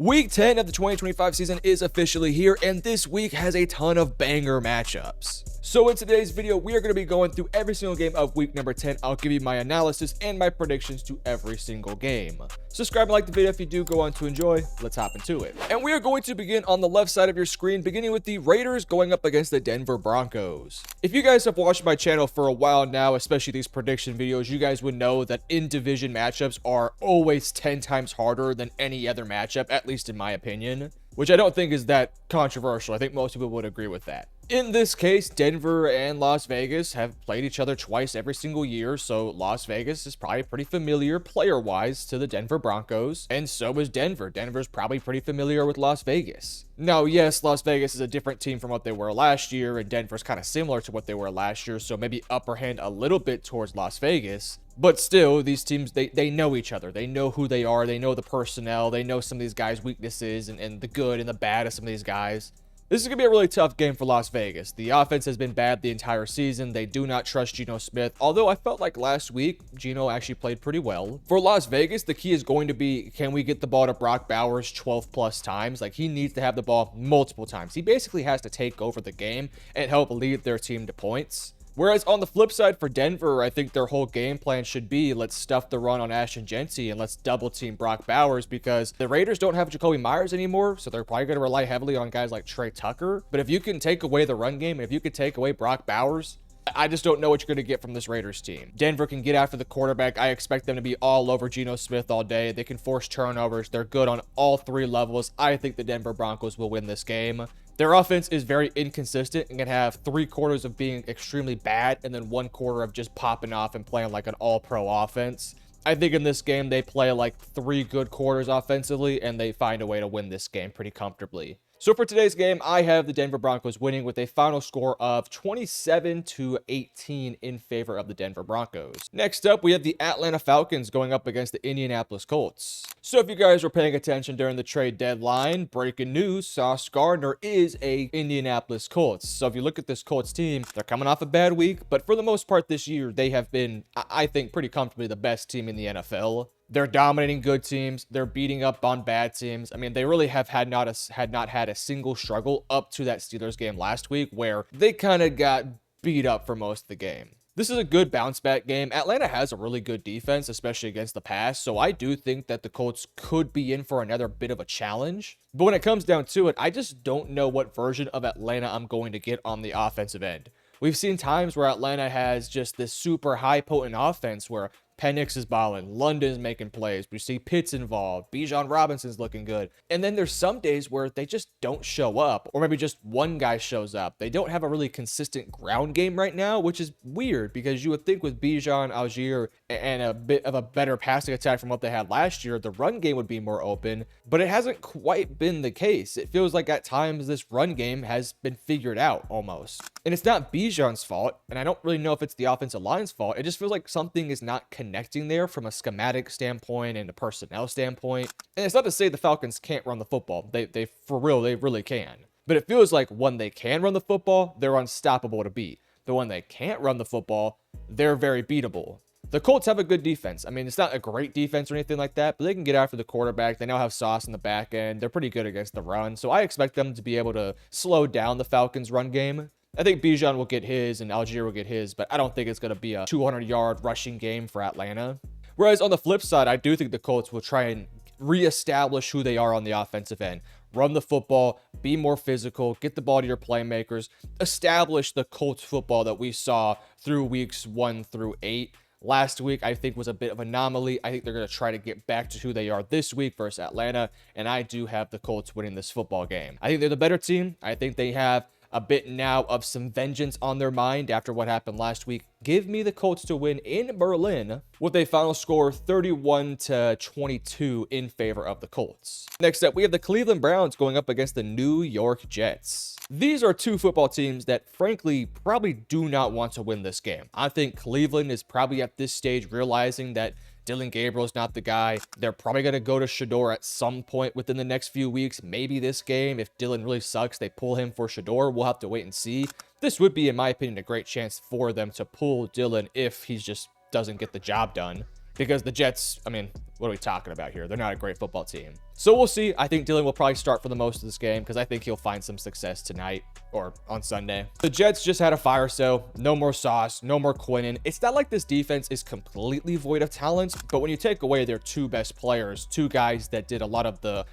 Week 10 of the 2025 season is officially here, and this week has a ton of banger matchups. So in today's video, we are going to be going through every single game of week number 10. I'll give you my analysis and my predictions to every single game. Subscribe and like the video if you do go on to enjoy. Let's hop into it. And we are going to begin on the left side of your screen, beginning with the Raiders going up against the Denver Broncos. If you guys have watched my channel for a while now, especially these prediction videos, you guys would know that in-division matchups are always 10 times harder than any other matchup, at least in my opinion, which I don't think is that controversial. I think most people would agree with that. In this case, Denver and Las Vegas have played each other twice every single year, so Las Vegas is probably pretty familiar player-wise to the Denver Broncos, and so is Denver. Denver's probably pretty familiar with Las Vegas. Now, yes, Las Vegas is a different team from what they were last year, and Denver's kind of similar to what they were last year, so maybe upper hand a little bit towards Las Vegas. But still, these teams, they know each other. They know who they are. They know the personnel. They know some of these guys' weaknesses and the good and the bad of some of these guys. This is going to be a really tough game for Las Vegas. The offense has been bad the entire season. They do not trust Geno Smith, although I felt like last week, Geno actually played pretty well. For Las Vegas, the key is going to be, can we get the ball to Brock Bowers 12 plus times? Like, he needs to have the ball multiple times. He basically has to take over the game and help lead their team to points. Whereas on the flip side for Denver, I think their whole game plan should be, let's stuff the run on Ashton Genty and let's double team Brock Bowers, because the Raiders don't have Jacoby Myers anymore, so they're probably going to rely heavily on guys like Trey Tucker. But if you can take away the run game, and if you can take away Brock Bowers, I just don't know what you're going to get from this Raiders team. Denver can get after the quarterback. I expect them to be all over Geno Smith all day. They can force turnovers. They're good on all three levels. I think the Denver Broncos will win this game. Their offense is very inconsistent and can have 3 quarters of being extremely bad and then 1 quarter of just popping off and playing like an all-pro offense. I think in this game, they play like 3 good quarters offensively and they find a way to win this game pretty comfortably. So for today's game, I have the Denver Broncos winning with a final score of 27-18 in favor of the Denver Broncos. Next up, we have the Atlanta Falcons going up against the Indianapolis Colts. So if you guys were paying attention during the trade deadline, breaking news, Sauce Gardner is a Indianapolis Colts. So if you look at this Colts team, they're coming off a bad week, but for the most part this year, they have been, I think, pretty comfortably the best team in the NFL. They're dominating good teams. They're beating up on bad teams. I mean, they really have had not had a single struggle up to that Steelers game last week where they kind of got beat up for most of the game. This is a good bounce back game. Atlanta has a really good defense, especially against the pass. So I do think that the Colts could be in for another bit of a challenge. But when it comes down to it, I just don't know what version of Atlanta I'm going to get on the offensive end. We've seen times where Atlanta has just this super high potent offense where Penix is balling, London's making plays, we see Pitts involved, Bijan Robinson's looking good. And then there's some days where they just don't show up, or maybe just one guy shows up. They don't have a really consistent ground game right now, which is weird because you would think with Bijan, Algier, and a bit of a better passing attack from what they had last year, the run game would be more open, but it hasn't quite been the case. It feels like at times this run game has been figured out almost. And it's not Bijan's fault, and I don't really know if it's the offensive line's fault. It just feels like something is not connecting there from a schematic standpoint and a personnel standpoint. And it's not to say the Falcons can't run the football. They for real, they really can. But it feels like when they can run the football, they're unstoppable to beat. But when they can't run the football, they're very beatable. The Colts have a good defense. I mean, it's not a great defense or anything like that, but they can get after the quarterback. They now have Sauce in the back end. They're pretty good against the run. So I expect them to be able to slow down the Falcons' run game. I think Bijan will get his and Algier will get his, but I don't think it's going to be a 200-yard rushing game for Atlanta. Whereas on the flip side, I do think the Colts will try and reestablish who they are on the offensive end. Run the football, be more physical, get the ball to your playmakers, establish the Colts football that we saw through weeks 1 through 8. Last week, I think, was a bit of an anomaly. I think they're going to try to get back to who they are this week versus Atlanta, and I do have the Colts winning this football game. I think they're the better team. I think they have a bit now of some vengeance on their mind after what happened last week. Give me the Colts to win in Berlin with a final score 31-22 in favor of the Colts. Next up, we have the Cleveland Browns going up against the New York Jets. These are two football teams that, frankly, probably do not want to win this game. I think Cleveland is probably at this stage realizing that Dylan Gabriel's not the guy. They're probably going to go to Shador at some point within the next few weeks. Maybe this game, if Dylan really sucks, they pull him for Shador. We'll have to wait and see. This would be, in my opinion, a great chance for them to pull Dylan if he just doesn't get the job done. because the Jets, I mean, what are we talking about here? They're not a great football team. So we'll see. I think Dylan will probably start for the most of this game because I think he'll find some success tonight or on Sunday. The Jets just had a fire sale. No more Sauce, no more Quinnen. It's not like this defense is completely void of talent, but when you take away their two best players, two guys that did a lot of the,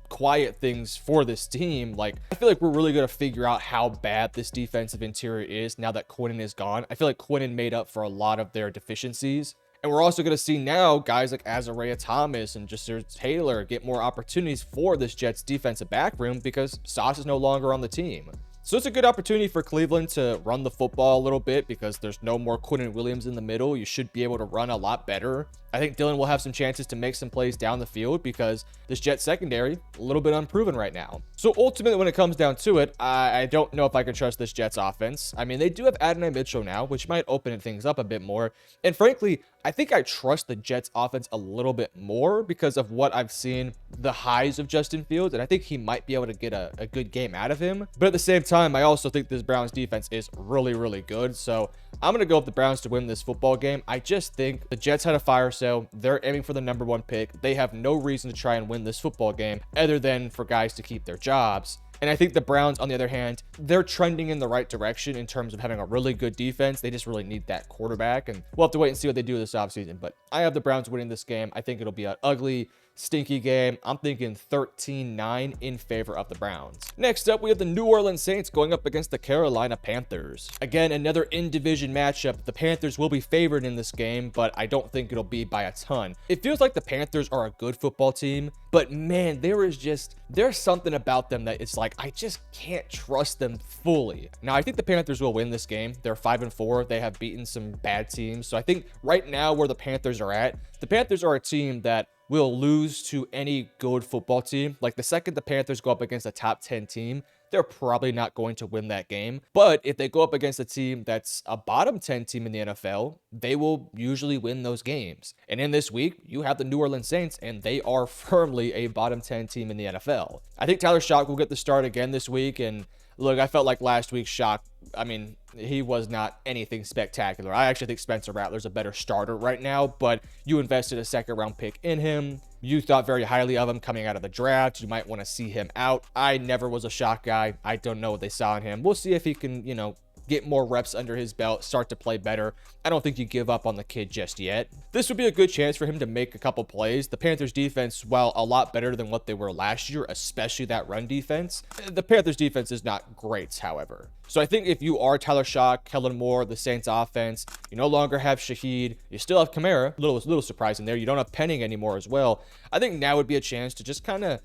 quiet things for this team, like, I feel like we're really going to figure out how bad this defensive interior is now that Quinnen is gone. I feel like Quinnen made up for a lot of their deficiencies. And we're also going to see now guys like Azariah Thomas and Jasir Taylor get more opportunities for this Jets defensive back room because Sauce is no longer on the team. So it's a good opportunity for Cleveland to run the football a little bit because there's no more Quinnen Williams in the middle. You should be able to run a lot better. I think Dylan will have some chances to make some plays down the field because this Jets secondary, a little bit unproven right now. So ultimately, when it comes down to it, I don't know if I can trust this Jets offense. I mean, they do have Adonai Mitchell now, which might open things up a bit more. And frankly, I think I trust the Jets offense a little bit more because of what I've seen, the highs of Justin Fields, and I think he might be able to get a good game out of him. But at the same time, I also think this Browns defense is really, really good. So I'm going to go with the Browns to win this football game. I just think the Jets had a fire sale. They're aiming for the #1 pick. They have no reason to try and win this football game other than for guys to keep their jobs. And I think the Browns, on the other hand, they're trending in the right direction in terms of having a really good defense. They just really need that quarterback, and we'll have to wait and see what they do this offseason. But I have the Browns winning this game. I think it'll be an ugly, stinky game. I'm thinking 13-9 in favor of the Browns. Next up, we have the New Orleans Saints going up against the Carolina Panthers. Again, another in-division matchup. The Panthers will be favored in this game, but I don't think it'll be by a ton. It feels like the Panthers are a good football team, but man, there's something about them that it's like, I just can't trust them fully. Now, I think the Panthers will win this game. They're 5-4. They have beaten some bad teams. So I think right now where the Panthers are at, the Panthers are a team that will lose to any good football team. Like the second the Panthers go up against a top 10 team, they're probably not going to win that game. But if they go up against a team that's a bottom 10 team in the NFL, they will usually win those games. And in this week, you have the New Orleans Saints, and they are firmly a bottom 10 team in the NFL. I think Tyler Shock will get the start again this week. And look, I felt like last week's Shock, I mean, he was not anything spectacular. I actually think Spencer Rattler's a better starter right now, but you invested a second-round pick in him. You thought very highly of him coming out of the draft. You might want to see him out. I never was a Shock guy. I don't know what they saw in him. We'll see if he can, get more reps under his belt, start to play better. I don't think you give up on the kid just yet. This would be a good chance for him to make a couple plays. The Panthers defense, while a lot better than what they were last year, especially that run defense, the Panthers defense is not great, however. So I think if you are Tyler Shock, Kellen Moore, the Saints offense, you no longer have Shaheed, you still have Kamara, a little surprising there. You don't have Penning anymore as well. I think now would be a chance to just kind of,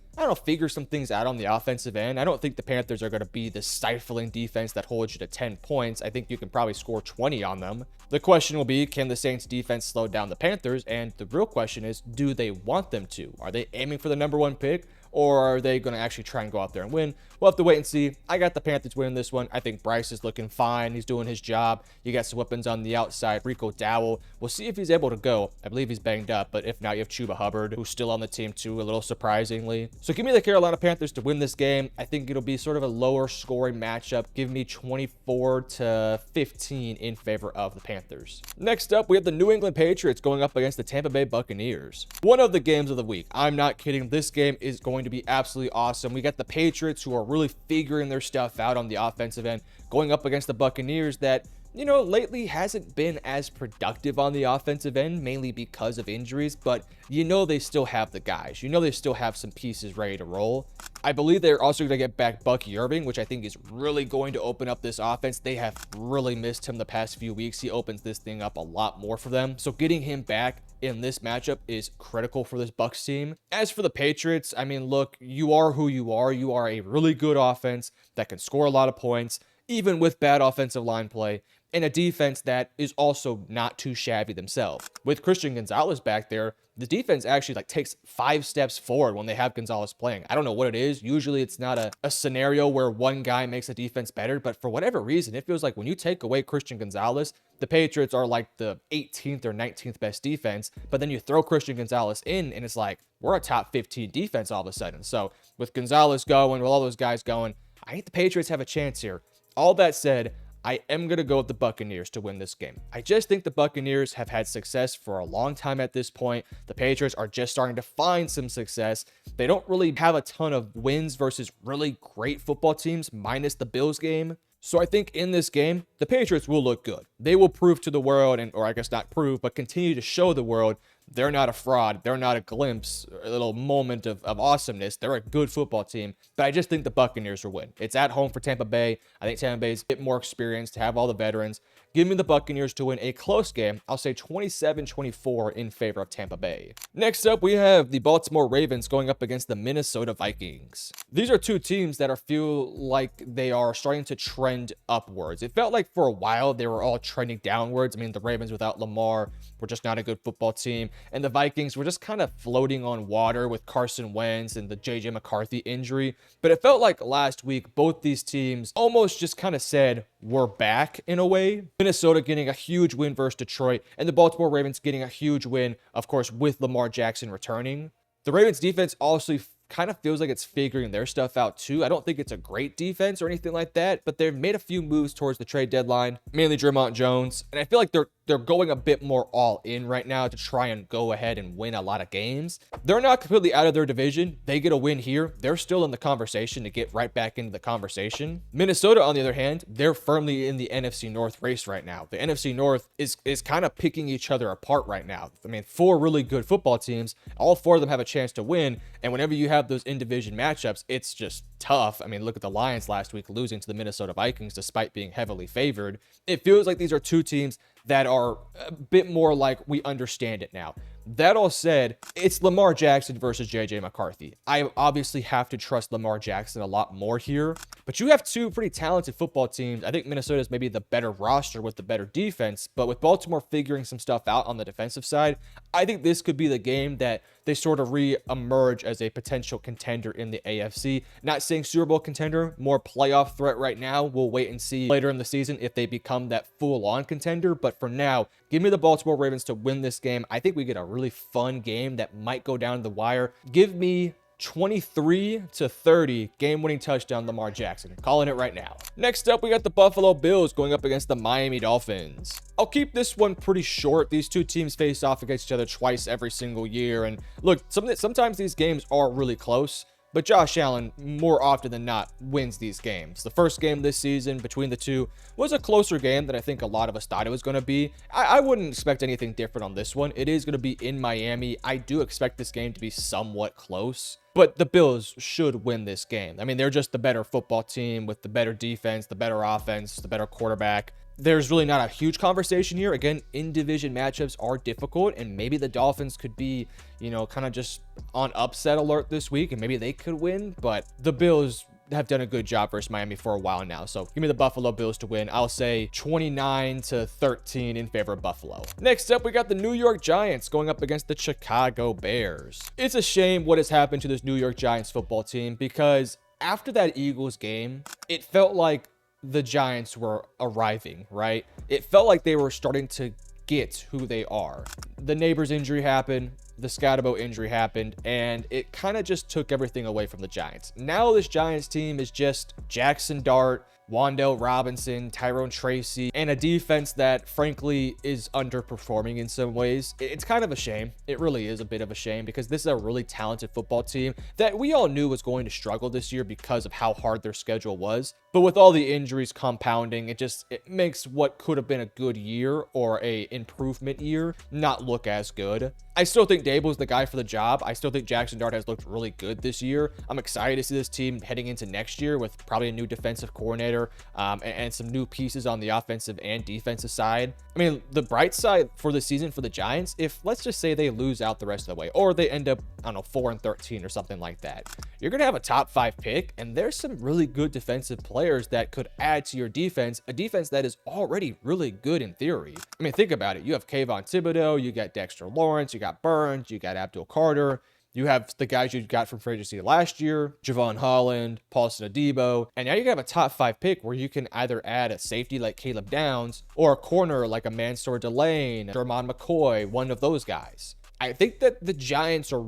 figure some things out on the offensive end. I don't think the Panthers are going to be the stifling defense that holds you to 10 points. I think you can probably score 20 on them. The question will be, can the Saints defense slow down the Panthers? And the real question is, do they want them to? Are they aiming for the #1 pick? Or are they going to actually try and go out there and win? We'll have to wait and see. I got the Panthers winning this one. I think Bryce is looking fine. He's doing his job. You got some weapons on the outside. Rico Dowell. We'll see if he's able to go. I believe he's banged up, but if not, you have Chuba Hubbard, who's still on the team too, a little surprisingly. So give me the Carolina Panthers to win this game. I think it'll be sort of a lower scoring matchup. Give me 24-15 in favor of the Panthers. Next up, we have the New England Patriots going up against the Tampa Bay Buccaneers. One of the games of the week. I'm not kidding. This game is going to be absolutely awesome. We got the Patriots, who are really figuring their stuff out on the offensive end, going up against the Buccaneers that, lately hasn't been as productive on the offensive end, mainly because of injuries, but they still have the guys. They still have some pieces ready to roll. I believe they're also going to get back Bucky Irving, which I think is really going to open up this offense. They have really missed him the past few weeks. He opens this thing up a lot more for them. So getting him back in this matchup is critical for this Bucs team. As for the Patriots, I mean, look, you are who you are. You are a really good offense that can score a lot of points, even with bad offensive line play, and a defense that is also not too shabby themselves. With Christian Gonzalez back there, the defense actually takes 5 steps forward when they have Gonzalez playing. I don't know what it is. Usually it's not a scenario where one guy makes a defense better, but for whatever reason, it feels like when you take away Christian Gonzalez, the Patriots are like the 18th or 19th best defense, but then you throw Christian Gonzalez in and it's like, we're a top 15 defense all of a sudden. So with Gonzalez going, with all those guys going, I think the Patriots have a chance here. All that said, I am going to go with the Buccaneers to win this game. I just think the Buccaneers have had success for a long time at this point. The Patriots are just starting to find some success. They don't really have a ton of wins versus really great football teams, minus the Bills game. So I think in this game, the Patriots will look good. They will prove to the world, or I guess not prove, but continue to show the world they're not a fraud. They're not a glimpse, a little moment of awesomeness. They're a good football team, but I just think the Buccaneers will win. It's at home for Tampa Bay. I think Tampa Bay's a bit more experienced to have all the veterans. Give me the Buccaneers to win a close game. I'll say 27-24 in favor of Tampa Bay. Next up, we have the Baltimore Ravens going up against the Minnesota Vikings. These are two teams that feel like they are starting to trend upwards. It felt like for a while they were all trending downwards. I mean, the Ravens without Lamar were just not a good football team, and the Vikings were just kind of floating on water with Carson Wentz and the JJ McCarthy injury. But it felt like last week both these teams almost just kind of said, we're back in a way. Minnesota getting a huge win versus Detroit, and the Baltimore Ravens getting a huge win, of course, with Lamar Jackson returning. The Ravens defense also kind of feels like it's figuring their stuff out too. I don't think it's a great defense or anything like that, but they've made a few moves towards the trade deadline, mainly Draymond Jones, and I feel like they're going a bit more all in right now to try and go ahead and win a lot of games. They're not completely out of their division. They get a win here, they're still in the conversation to get right back into the conversation. Minnesota, on the other hand, they're firmly in the NFC North race right now. The NFC North is kind of picking each other apart right now. I mean, 4 really good football teams, all 4 of them have a chance to win, and whenever you have those in-division matchups, it's just tough. I mean, look at the Lions last week losing to the Minnesota Vikings despite being heavily favored. It feels like these are two teams that are a bit more like we understand it now. That all said, it's Lamar Jackson versus JJ McCarthy. I obviously have to trust Lamar Jackson a lot more here, but you have 2 pretty talented football teams. I think Minnesota is maybe the better roster with the better defense, but with Baltimore figuring some stuff out on the defensive side, I think this could be the game that they sort of re-emerge as a potential contender in the AFC. Not saying Super Bowl contender, more playoff threat right now. We'll wait and see later in the season if they become that full-on contender, but for now, give me the Baltimore Ravens to win this game. I think we get a really fun game that might go down to the wire. Give me 23-30 game-winning touchdown Lamar Jackson. Calling it right now. Next up, we got the Buffalo Bills going up against the Miami Dolphins. I'll keep this one pretty short. These two teams face off against each other twice every single year. And look, sometimes these games are really close, but Josh Allen, more often than not, wins these games. The first game this season between the two was a closer game than I think a lot of us thought it was going to be. I wouldn't expect anything different on this one. It is going to be in Miami. I do expect this game to be somewhat close, but the Bills should win this game. I mean, they're just the better football team with the better defense, the better offense, the better quarterback. There's really not a huge conversation here. Again, in-division matchups are difficult, and maybe the Dolphins could be, kind of just on upset alert this week, and maybe they could win, but the Bills have done a good job versus Miami for a while now. So give me the Buffalo Bills to win. I'll say 29-13 in favor of Buffalo. Next up, we got the New York Giants going up against the Chicago Bears. It's a shame what has happened to this New York Giants football team, because after that Eagles game, it felt like the Giants were arriving, right? It felt like they were starting to get who they are. The Neighbors injury happened, the Scotabo injury happened, and it kind of just took everything away from the Giants. Now this Giants team is just Jackson Dart, Wan'Dale Robinson, Tyrone Tracy, and a defense that frankly is underperforming in some ways. It's kind of a shame. It really is a bit of a shame, because this is a really talented football team that we all knew was going to struggle this year because of how hard their schedule was. But with all the injuries compounding, it makes what could have been a good year or a improvement year not look as good. I still think Dable's the guy for the job. I still think Jackson Dart has looked really good this year. I'm excited to see this team heading into next year with probably a new defensive coordinator and some new pieces on the offensive and defensive side. I mean, the bright side for the season for the Giants, if let's just say they lose out the rest of the way, or they end up, I don't know, 4-13 or something like that, you're going to have a top 5 pick, and there's some really good defensive players that could add to your defense, a defense that is already really good in theory. I mean, think about it. You have Kayvon Thibodeau, you got Dexter Lawrence, you got Burns, you got Abdul Carter, you have the guys you got from free agency last year, Javon Holland, Paulson Adebo, and now you have a top 5 pick where you can either add a safety like Caleb Downs or a corner like a Mansour Delane, Dermond McCoy, one of those guys. I think that the Giants are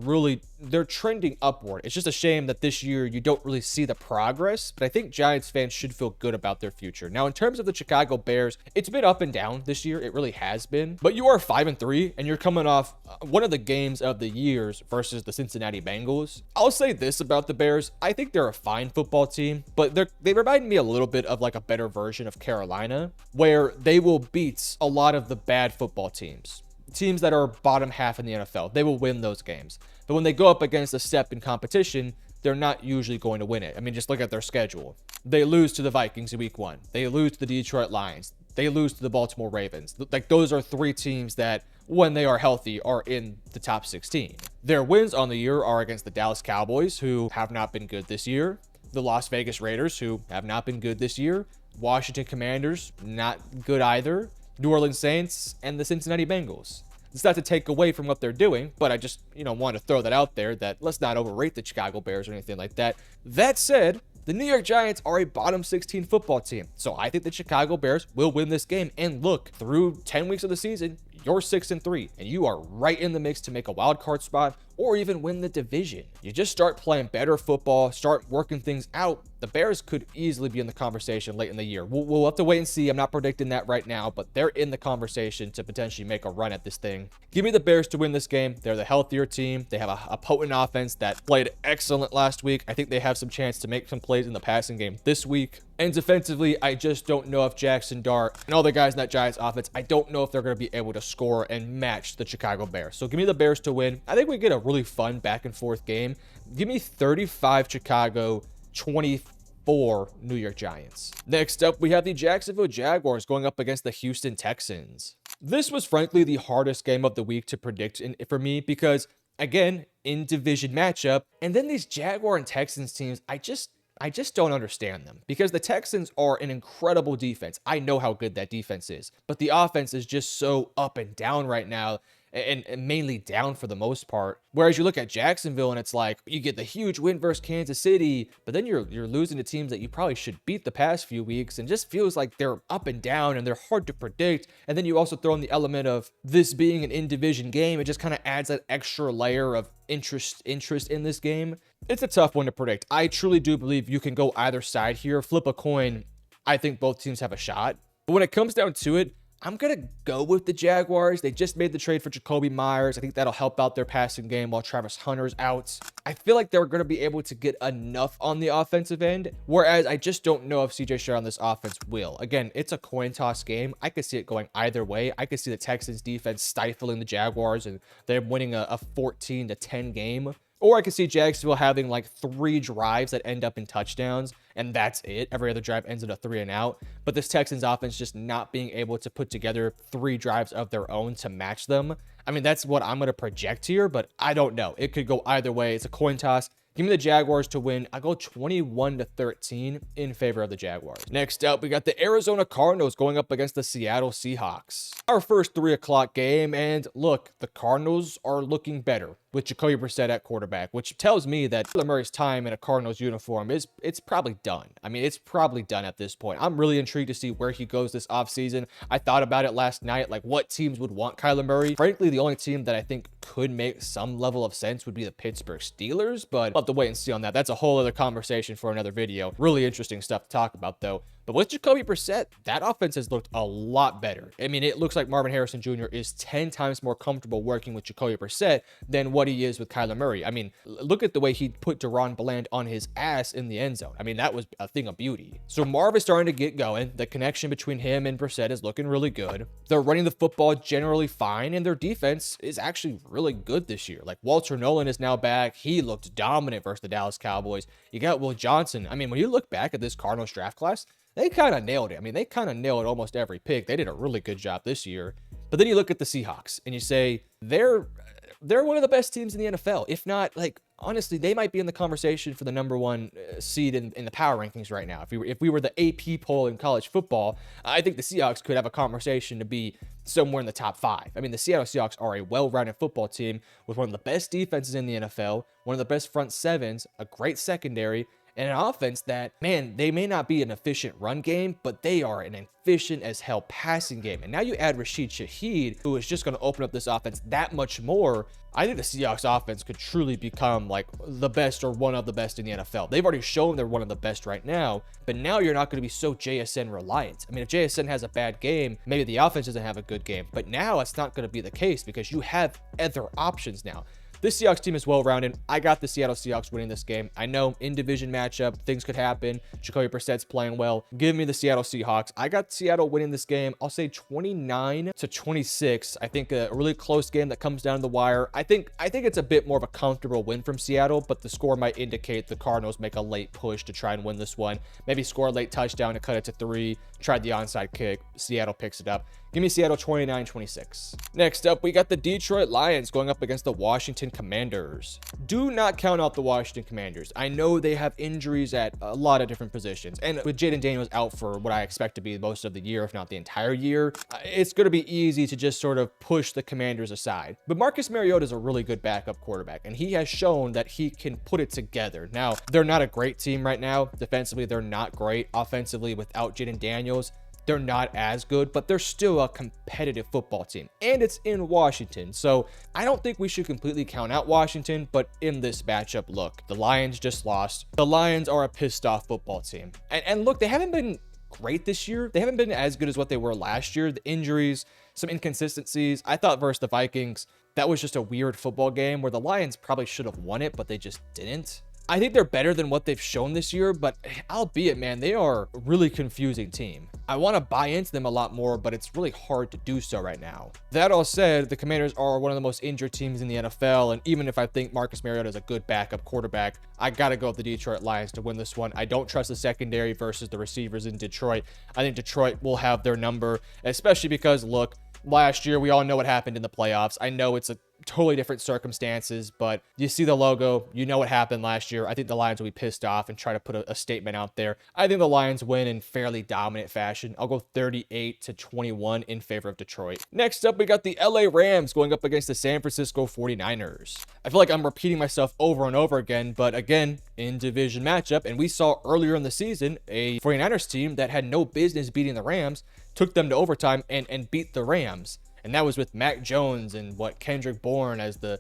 they're trending upward. It's just a shame that this year you don't really see the progress, but I think Giants fans should feel good about their future. Now, in terms of the Chicago Bears, it's been up and down this year. It really has been, but you are 5-3 and you're coming off one of the games of the years versus the Cincinnati Bengals. I'll say this about the Bears. I think they're a fine football team, but they remind me a little bit of like a better version of Carolina, where they will beat a lot of the bad football teams that are bottom half in the NFL. They will win those games. But when they go up against a step in competition, they're not usually going to win it. I mean, just look at their schedule. They lose to the Vikings in week 1. They lose to the Detroit Lions. They lose to the Baltimore Ravens. Like, those are 3 teams that, when they are healthy, are in the top 16. Their wins on the year are against the Dallas Cowboys, who have not been good this year, the Las Vegas Raiders, who have not been good this year, Washington Commanders, not good either, New Orleans Saints, and the Cincinnati Bengals. It's not to take away from what they're doing, but I just, want to throw that out there, that let's not overrate the Chicago Bears or anything like that. That said, the New York Giants are a bottom 16 football team, so I think the Chicago Bears will win this game. And look, through 10 weeks of the season, you're 6-3, and you are right in the mix to make a wild card spot or even win the division. You just start playing better football, start working things out. The Bears could easily be in the conversation late in the year. We'll have to wait and see. I'm not predicting that right now, but they're in the conversation to potentially make a run at this thing. Give me the Bears to win this game. They're the healthier team. They have a potent offense that played excellent last week. I think they have some chance to make some plays in the passing game this week. And defensively, I just don't know if Jackson Dart and all the guys in that Giants offense, I don't know if they're going to be able to score and match the Chicago Bears. So give me the Bears to win. I think we get a really fun back and forth game. Give me 35 Chicago, 24 New York Giants. Next up, we have the Jacksonville Jaguars going up against the Houston Texans. This was frankly the hardest game of the week to predict for me because, again, in division matchup, and then these Jaguar and Texans teams, I just don't understand them, because the Texans are an incredible defense. I know how good that defense is, but the offense is just so up and down right now, and mainly down for the most part. Whereas you look at Jacksonville and it's like, you get the huge win versus Kansas City, but then you're losing to teams that you probably should beat the past few weeks, and just feels like they're up and down and they're hard to predict. And then you also throw in the element of this being an in-division game. It just kind of adds that extra layer of interest in this game. It's a tough one to predict. I truly do believe you can go either side here. Flip a coin. I think both teams have a shot. But when it comes down to it, I'm going to go with the Jaguars. They just made the trade for Jacoby Myers. I think that'll help out their passing game while Travis Hunter's out. I feel like they're going to be able to get enough on the offensive end, whereas I just don't know if CJ Stroud on this offense will. Again, it's a coin toss game. I could see it going either way. I could see the Texans defense stifling the Jaguars and them winning a 14-10 game. Or I could see Jacksonville having like 3 drives that end up in touchdowns, and that's it. Every other drive ends in a 3 and out. But this Texans offense just not being able to put together 3 drives of their own to match them. I mean, that's what I'm going to project here, but I don't know. It could go either way. It's a coin toss. Give me the Jaguars to win. I go 21-13 in favor of the Jaguars. Next up, we got the Arizona Cardinals going up against the Seattle Seahawks. Our first 3 o'clock game, and look, the Cardinals are looking better with Jacoby Brissett at quarterback, which tells me that Kyler Murray's time in a Cardinals uniform it's probably done. I mean, it's probably done at this point. I'm really intrigued to see where he goes this offseason. I thought about it last night, like what teams would want Kyler Murray. Frankly, the only team that I think could make some level of sense would be the Pittsburgh Steelers, but I'll have to wait and see on that. That's a whole other conversation for another video. Really interesting stuff to talk about though. But with Jacoby Brissett, that offense has looked a lot better. I mean, it looks like Marvin Harrison Jr. is 10 times more comfortable working with Jacoby Brissett than what he is with Kyler Murray. I mean, look at the way he put Deron Bland on his ass in the end zone. I mean, that was a thing of beauty. So Marv is starting to get going. The connection between him and Brissett is looking really good. They're running the football generally fine, and their defense is actually really good this year. Like, Walter Nolan is now back. He looked dominant versus the Dallas Cowboys. You got Will Johnson. I mean, when you look back at this Cardinals draft class, they kind of nailed it. I mean, they kind of nailed almost every pick. They did a really good job this year. But then you look at the Seahawks and you say, they're one of the best teams in the NFL. If not, like, honestly, they might be in the conversation for the #1 seed in the power rankings right now. If we were the AP poll in college football, I think the Seahawks could have a conversation to be somewhere in the top 5. I mean, the Seattle Seahawks are a well-rounded football team with one of the best defenses in the NFL, one of the best front sevens, a great secondary, and an offense that, man, they may not be an efficient run game, but they are an efficient as hell passing game. And now you add Rashid Shaheed, who is just going to open up this offense that much more. I think the Seahawks offense could truly become like the best or one of the best in the NFL. They've already shown they're one of the best right now, but now you're not going to be so JSN reliant. I mean, if JSN has a bad game, maybe the offense doesn't have a good game, but now it's not going to be the case because you have other options now. This Seahawks team is well-rounded. I got the Seattle Seahawks winning this game. I know in division matchup, things could happen. Jacoby Brissett's playing well. Give me the Seattle Seahawks. I got Seattle winning this game. I'll say 29-26. I think a really close game that comes down to the wire. I think it's a bit more of a comfortable win from Seattle, but the score might indicate the Cardinals make a late push to try and win this one. Maybe score a late touchdown to cut it to 3. Tried the onside kick. Seattle picks it up. Give me Seattle 29-26. Next up, we got the Detroit Lions going up against the Washington Commanders. Do not count out the Washington Commanders. I know they have injuries at a lot of different positions. And with Jaden Daniels out for what I expect to be most of the year, if not the entire year, it's going to be easy to just sort of push the Commanders aside. But Marcus Mariota is a really good backup quarterback, and he has shown that he can put it together. Now, they're not a great team right now. Defensively, they're not great. Offensively, without Jaden Daniels, they're not as good, but they're still a competitive football team, and it's in Washington. So I don't think we should completely count out Washington, but in this matchup, look, the Lions just lost. The Lions are a pissed off football team. And look, they haven't been great this year. They haven't been as good as what they were last year. The injuries, some inconsistencies. I thought versus the Vikings, that was just a weird football game where the Lions probably should have won it, but they just didn't. I think they're better than what they've shown this year, but albeit, man, they are a really confusing team. I want to buy into them a lot more, but it's really hard to do so right now. That all said, the Commanders are one of the most injured teams in the NFL, and even if I think Marcus Mariota is a good backup quarterback, I got to go with the Detroit Lions to win this one. I don't trust the secondary versus the receivers in Detroit. I think Detroit will have their number, especially because, look, last year, we all know what happened in the playoffs. I know it's a totally different circumstances, but you see the logo, you know what happened last year. I think the Lions will be pissed off and try to put a statement out there. I think the Lions win in fairly dominant fashion. I'll go 38-21 in favor of Detroit. Next up, we got the LA Rams going up against the San Francisco 49ers. I feel like I'm repeating myself over and over again, but again, in division matchup, and we saw earlier in the season, a 49ers team that had no business beating the Rams took them to overtime and beat the Rams. And that was with Mac Jones and Kendrick Bourne as the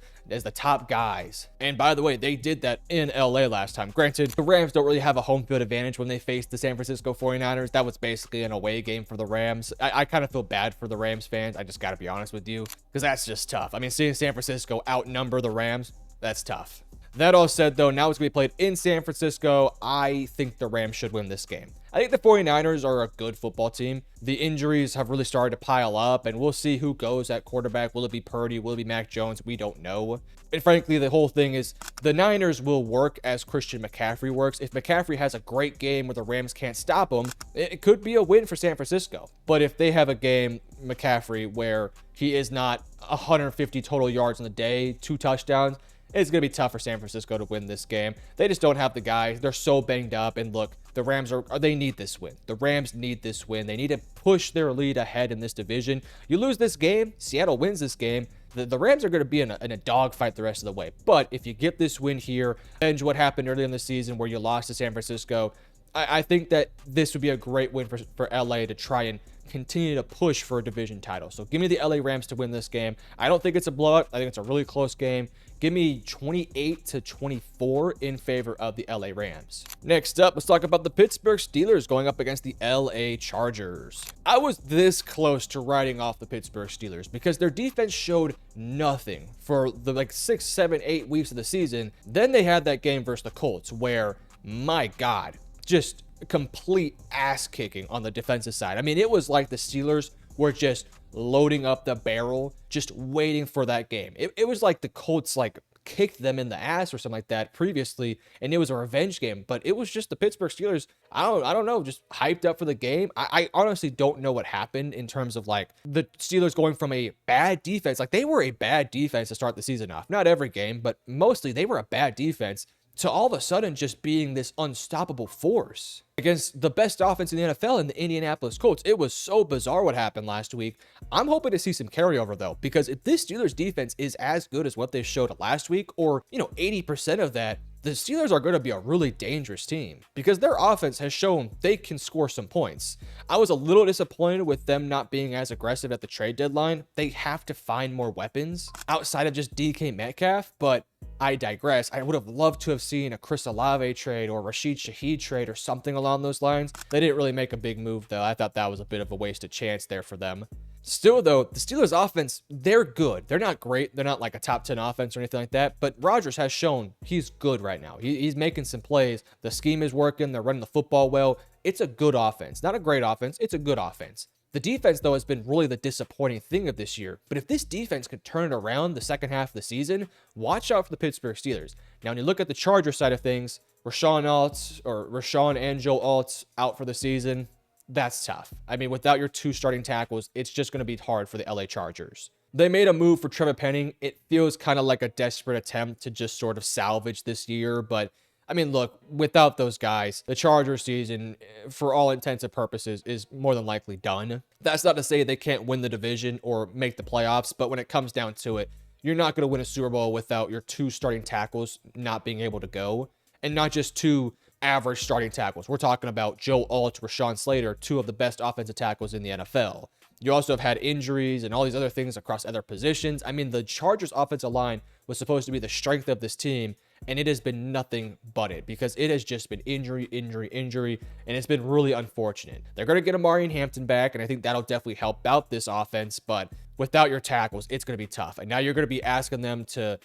top guys. And by the way, they did that in LA last time. Granted, the Rams don't really have a home field advantage when they face the San Francisco 49ers. That was basically an away game for the Rams. I kind of feel bad for the Rams fans. I just got to be honest with you, because that's just tough. I mean, seeing San Francisco outnumber the Rams, that's tough. That all said, though, now it's going to be played in San Francisco. I think the Rams should win this game. I think the 49ers are a good football team. The injuries have really started to pile up, and we'll see who goes at quarterback. Will it be Purdy? Will it be Mac Jones? We don't know. And frankly, the whole thing is the Niners will work as Christian McCaffrey works. If McCaffrey has a great game where the Rams can't stop him, it could be a win for San Francisco. But if they have a game, McCaffrey, where he is not 150 total yards in the day, 2 touchdowns, it's going to be tough for San Francisco to win this game. They just don't have the guys. They're so banged up. And look, the Rams they need this win. The Rams need this win. They need to push their lead ahead in this division. You lose this game, Seattle wins this game, the Rams are going to be in a dogfight the rest of the way. But if you get this win here, avenge what happened early in the season where you lost to San Francisco, I think that this would be a great win for LA to try and continue to push for a division title. So give me the LA Rams to win this game. I don't think it's a blowout. I think it's a really close game. Give me 28-24 in favor of the LA Rams. Next up, let's talk about the Pittsburgh Steelers going up against the LA Chargers. I was this close to writing off the Pittsburgh Steelers because their defense showed nothing for the 6, 7, 8 weeks of the season. Then they had that game versus the Colts where, my God, just complete ass kicking on the defensive side. I mean, it was like the Steelers were just loading up the barrel, just waiting for that game. It was like the Colts kicked them in the ass or something like that previously, and it was a revenge game. But it was just the Pittsburgh Steelers, I don't know, just hyped up for the game. I honestly don't know what happened in terms of the Steelers going from a bad defense. They were a bad defense to start the season off. Not every game, but mostly they were a bad defense, to all of a sudden just being this unstoppable force against the best offense in the NFL in the Indianapolis Colts. It was so bizarre what happened last week. I'm hoping to see some carryover, though, because if this Steelers defense is as good as what they showed last week, or 80% of that, the Steelers are going to be a really dangerous team because their offense has shown they can score some points. I was a little disappointed with them not being as aggressive at the trade deadline. They have to find more weapons outside of just DK Metcalf, but I digress. I would have loved to have seen a Chris Olave trade or Rashid Shaheed trade or something along those lines. They didn't really make a big move, though. I thought that was a bit of a wasted chance there for them. Still, though, the Steelers' offense, they're good. They're not great. They're not like a top 10 offense or anything like that, but Rodgers has shown he's good right now. He's making some plays. The scheme is working. They're running the football well. It's a good offense. Not a great offense. It's a good offense. The defense, though, has been really the disappointing thing of this year. But if this defense can turn it around the second half of the season, watch out for the Pittsburgh Steelers. Now, when you look at the Chargers side of things, Rashawn and Joe Alt out for the season. That's tough. I mean, without your two starting tackles, it's just going to be hard for the LA Chargers. They made a move for Trevor Penning. It feels kind of like a desperate attempt to just sort of salvage this year. But, I mean, look, without those guys, the Chargers season, for all intents and purposes, is more than likely done. That's not to say they can't win the division or make the playoffs, but when it comes down to it, you're not going to win a Super Bowl without your two starting tackles not being able to go. And not just two average starting tackles. We're talking about Joe Alt, Rashawn Slater, two of the best offensive tackles in the NFL. You also have had injuries and all these other things across other positions. I mean, the Chargers offensive line was supposed to be the strength of this team, and it has been nothing but it because it has just been injury, and it's been really unfortunate. They're going to get Amari and Hampton back, and I think that'll definitely help out this offense, but without your tackles, it's going to be tough. And now you're going to be asking them to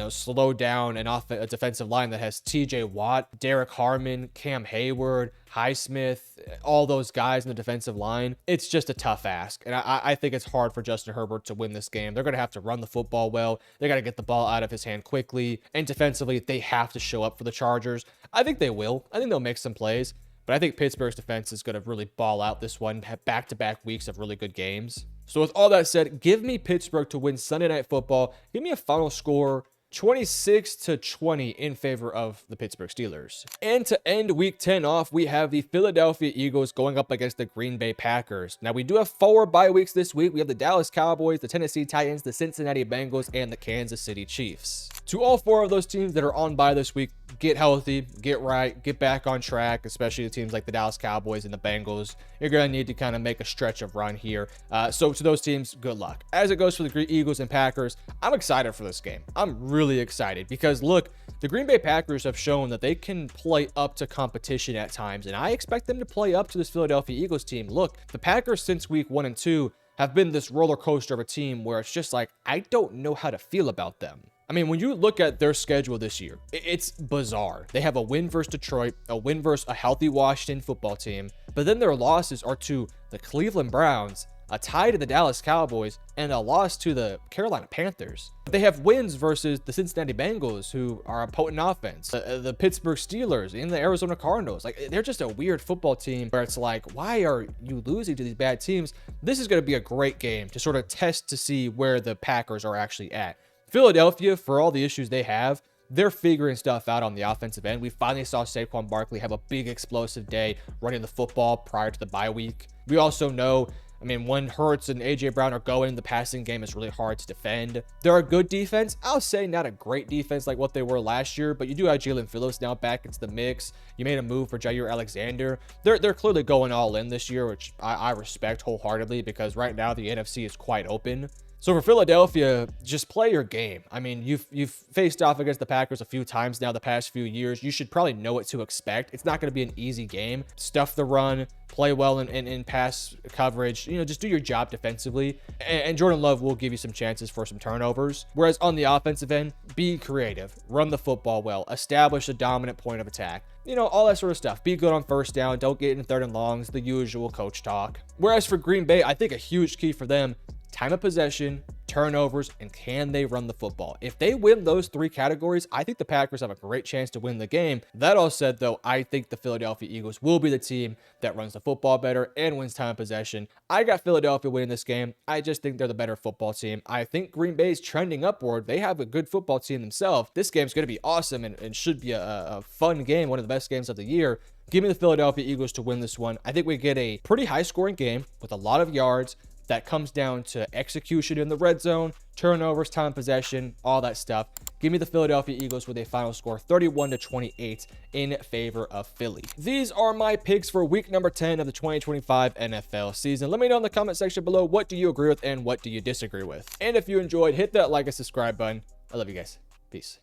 slow down a defensive line that has TJ Watt, Derek Harmon, Cam Hayward, Highsmith, all those guys in the defensive line. It's just a tough ask. And I think it's hard for Justin Herbert to win this game. They're going to have to run the football well. They got to get the ball out of his hand quickly. And defensively, they have to show up for the Chargers. I think they will. I think they'll make some plays. But I think Pittsburgh's defense is going to really ball out this one, have back-to-back weeks of really good games. So with all that said, give me Pittsburgh to win Sunday Night Football. Give me a final score 26-20 in favor of the Pittsburgh Steelers. And to end week 10 off, we have the Philadelphia Eagles going up against the Green Bay Packers. Now, we do have 4 bye weeks this week. We have the Dallas Cowboys, the Tennessee Titans, the Cincinnati Bengals, and the Kansas City Chiefs. To all 4 of those teams that are on bye this week, get healthy, get right, get back on track, especially the teams like the Dallas Cowboys and the Bengals. You're going to need to kind of make a stretch of run here. So to those teams, good luck. As it goes for the Eagles and Packers, I'm excited for this game. I'm really excited because, look, the Green Bay Packers have shown that they can play up to competition at times, and I expect them to play up to this Philadelphia Eagles team. Look, the Packers since week 1 and 2 have been this roller coaster of a team where it's just like, I don't know how to feel about them. I mean, when you look at their schedule this year, it's bizarre. They have a win versus Detroit, a win versus a healthy Washington football team, but then their losses are to the Cleveland Browns, a tie to the Dallas Cowboys, and a loss to the Carolina Panthers. They have wins versus the Cincinnati Bengals, who are a potent offense, the Pittsburgh Steelers, and the Arizona Cardinals. Like, they're just a weird football team where it's like, why are you losing to these bad teams? This is going to be a great game to sort of test to see where the Packers are actually at. Philadelphia, for all the issues they have, they're figuring stuff out on the offensive end. We finally saw Saquon Barkley have a big explosive day running the football prior to the bye week. We also know, I mean, when Hurts and A.J. Brown are going, the passing game is really hard to defend. They're a good defense. I'll say not a great defense like what they were last year, but you do have Jalen Phillips now back into the mix. You made a move for Jair Alexander. They're clearly going all in this year, which I respect wholeheartedly because right now the NFC is quite open. So for Philadelphia, just play your game. I mean, you've faced off against the Packers a few times now the past few years. You should probably know what to expect. It's not going to be an easy game. Stuff the run, play well in pass coverage. Just do your job defensively. And Jordan Love will give you some chances for some turnovers. Whereas on the offensive end, be creative, run the football well, establish a dominant point of attack. All that sort of stuff. Be good on first down. Don't get in 3rd and longs, the usual coach talk. Whereas for Green Bay, I think a huge key for them, time of possession, turnovers, and can they run the football? If they win those 3 categories, I think the Packers have a great chance to win the game. That all said, though, I think the Philadelphia Eagles will be the team that runs the football better and wins time of possession. I got Philadelphia winning this game. I just think they're the better football team. I think Green Bay's trending upward. They have a good football team themselves. This game's going to be awesome and should be a fun game, one of the best games of the year. Give me the Philadelphia Eagles to win this one. I think we get a pretty high-scoring game with a lot of yards. That comes down to execution in the red zone, turnovers, time possession, all that stuff. Give me the Philadelphia Eagles with a final score 31-28 in favor of Philly. These are my picks for week number 10 of the 2025 NFL season. Let me know in the comment section below, what do you agree with and what do you disagree with? And if you enjoyed, hit that like and subscribe button. I love you guys. Peace.